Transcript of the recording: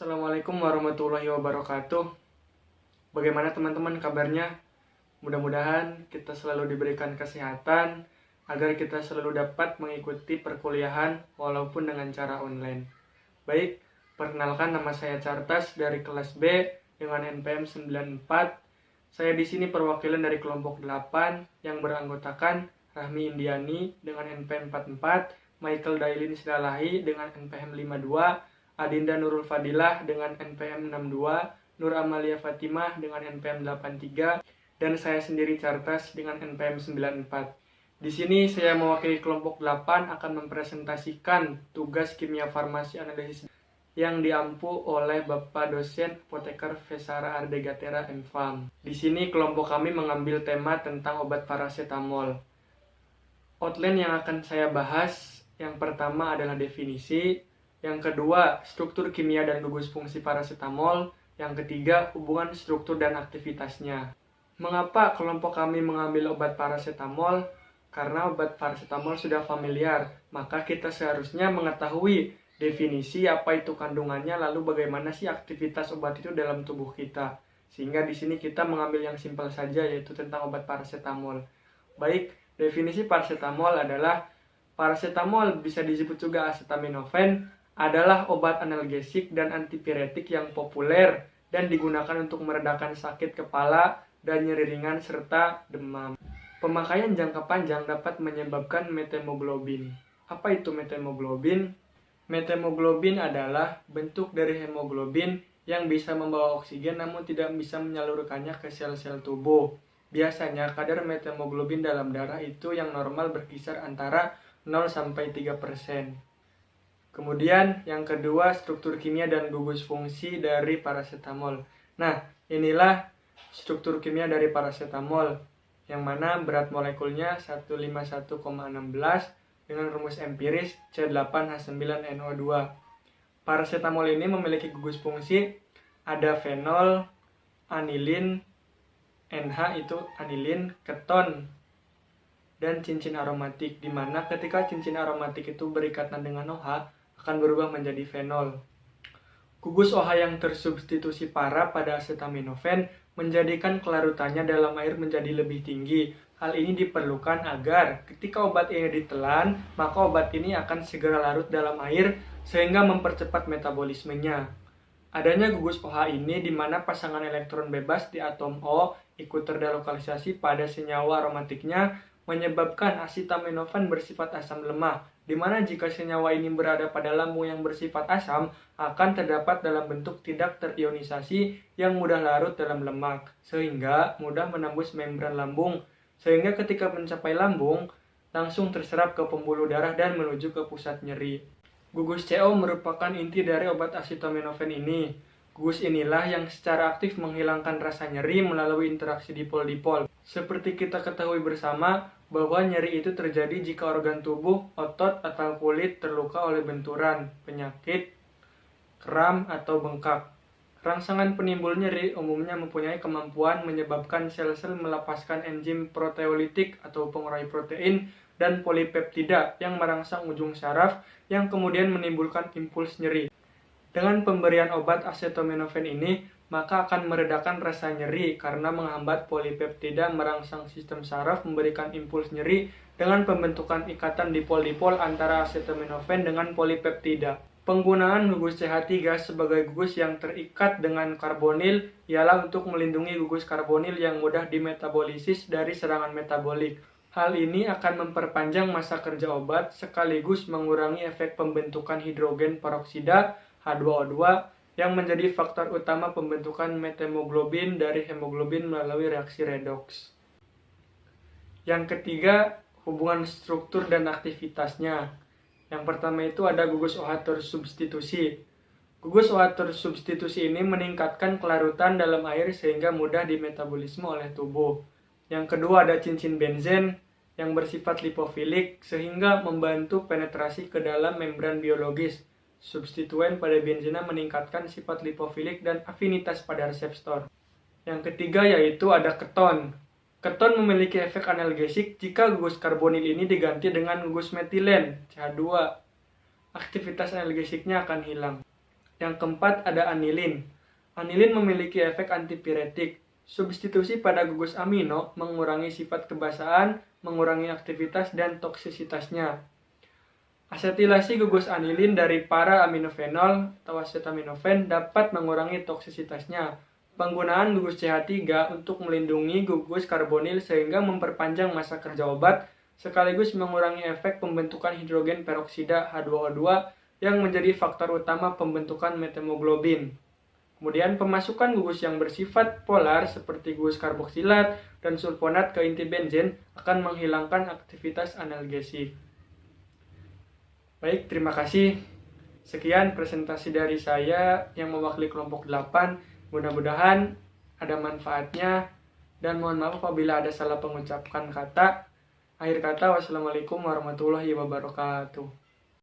Assalamualaikum warahmatullahi wabarakatuh. Bagaimana teman-teman kabarnya? Mudah-mudahan kita selalu diberikan kesehatan agar kita selalu dapat mengikuti perkuliahan walaupun dengan cara online. Baik, perkenalkan nama saya Cartas dari kelas B dengan NPM 94. Saya di sini perwakilan dari kelompok 8 yang beranggotakan Rahmi Indiani dengan NPM 44, Michael Dailin Silalahi dengan NPM 52, Adinda Nurul Fadilah dengan NPM 62, Nur Amalia Fatimah dengan NPM 83, dan saya sendiri Cartas dengan NPM 94. Di sini saya mewakili kelompok 8 akan mempresentasikan tugas kimia farmasi analisis yang diampu oleh Bapak dosen apoteker Vesara Ardegatera MFAM. Di sini kelompok kami mengambil tema tentang obat parasetamol. Outline yang akan saya bahas, yang pertama adalah definisi, yang kedua, struktur kimia dan gugus fungsi parasetamol. Yang ketiga, hubungan struktur dan aktivitasnya. Mengapa kelompok kami mengambil obat parasetamol? Karena obat parasetamol sudah familiar, maka kita seharusnya mengetahui definisi apa itu kandungannya, lalu bagaimana sih aktivitas obat itu dalam tubuh kita. Sehingga di sini kita mengambil yang simpel saja, yaitu tentang obat parasetamol. Baik, definisi parasetamol adalah parasetamol bisa disebut juga acetaminophen, adalah obat analgesik dan antipiretik yang populer dan digunakan untuk meredakan sakit kepala dan nyeri ringan serta demam. Pemakaian jangka panjang dapat menyebabkan methemoglobin. Apa itu methemoglobin? Methemoglobin adalah bentuk dari hemoglobin yang bisa membawa oksigen namun tidak bisa menyalurkannya ke sel-sel tubuh. Biasanya kadar methemoglobin dalam darah itu yang normal berkisar antara 0-3%. Kemudian yang kedua, struktur kimia dan gugus fungsi dari parasetamol. Nah, inilah struktur kimia dari parasetamol, yang mana berat molekulnya 151,16 dengan rumus empiris C8H9NO2. Parasetamol ini memiliki gugus fungsi, ada fenol, anilin, NH itu anilin, keton, dan cincin aromatik, di mana ketika cincin aromatik itu berikatan dengan OH, akan berubah menjadi fenol. Gugus OH yang tersubstitusi para pada acetaminophen menjadikan kelarutannya dalam air menjadi lebih tinggi. Hal ini diperlukan agar ketika obat ini ditelan, maka obat ini akan segera larut dalam air sehingga mempercepat metabolismenya. Adanya gugus OH ini di mana pasangan elektron bebas di atom O ikut terdelokalisasi pada senyawa aromatiknya, menyebabkan acetaminophen bersifat asam lemah, di mana jika senyawa ini berada pada lambung yang bersifat asam, akan terdapat dalam bentuk tidak terionisasi yang mudah larut dalam lemak, sehingga mudah menembus membran lambung, sehingga ketika mencapai lambung, langsung terserap ke pembuluh darah dan menuju ke pusat nyeri. Gugus CO merupakan inti dari obat acetaminophen ini. Gugus inilah yang secara aktif menghilangkan rasa nyeri melalui interaksi dipol-dipol. Seperti kita ketahui bersama, bahwa nyeri itu terjadi jika organ tubuh, otot, atau kulit terluka oleh benturan, penyakit, kram, atau bengkak. Rangsangan penimbul nyeri umumnya mempunyai kemampuan menyebabkan sel-sel melepaskan enzim proteolitik atau pengurai protein dan polipeptida yang merangsang ujung saraf yang kemudian menimbulkan impuls nyeri. Dengan pemberian obat acetaminophen ini, maka akan meredakan rasa nyeri karena menghambat polipeptida merangsang sistem saraf memberikan impuls nyeri dengan pembentukan ikatan dipol-dipol antara acetaminophen dengan polipeptida. Penggunaan gugus CH3 sebagai gugus yang terikat dengan karbonil ialah untuk melindungi gugus karbonil yang mudah dimetabolisis dari serangan metabolik. Hal ini akan memperpanjang masa kerja obat sekaligus mengurangi efek pembentukan hidrogen peroksida H2O2 yang menjadi faktor utama pembentukan methemoglobin dari hemoglobin melalui reaksi redoks. Yang ketiga, hubungan struktur dan aktivitasnya. Yang pertama itu ada gugus OH tersubstitusi. Gugus OH tersubstitusi ini meningkatkan kelarutan dalam air sehingga mudah dimetabolisme oleh tubuh. Yang kedua ada cincin benzen yang bersifat lipofilik sehingga membantu penetrasi ke dalam membran biologis. Substituen pada benzena meningkatkan sifat lipofilik dan afinitas pada reseptor. Yang ketiga yaitu ada keton. Keton memiliki efek analgesik jika gugus karbonil ini diganti dengan gugus metilen, CH2. Aktivitas analgesiknya akan hilang. Yang keempat ada anilin. Anilin memiliki efek antipiretik. Substitusi pada gugus amino mengurangi sifat kebasaan, mengurangi aktivitas dan toksisitasnya. Asetilasi gugus anilin dari para aminofenol atau acetaminophen dapat mengurangi toksisitasnya. Penggunaan gugus CH3 untuk melindungi gugus karbonil sehingga memperpanjang masa kerja obat, sekaligus mengurangi efek pembentukan hidrogen peroksida H2O2 yang menjadi faktor utama pembentukan methemoglobin. Kemudian pemasukan gugus yang bersifat polar seperti gugus karboksilat dan sulfonat ke inti benzen akan menghilangkan aktivitas analgesik. Baik, terima kasih. Sekian presentasi dari saya yang mewakili kelompok 8. Mudah-mudahan ada manfaatnya dan mohon maaf apabila ada salah pengucapan kata. Akhir kata, wassalamualaikum warahmatullahi wabarakatuh.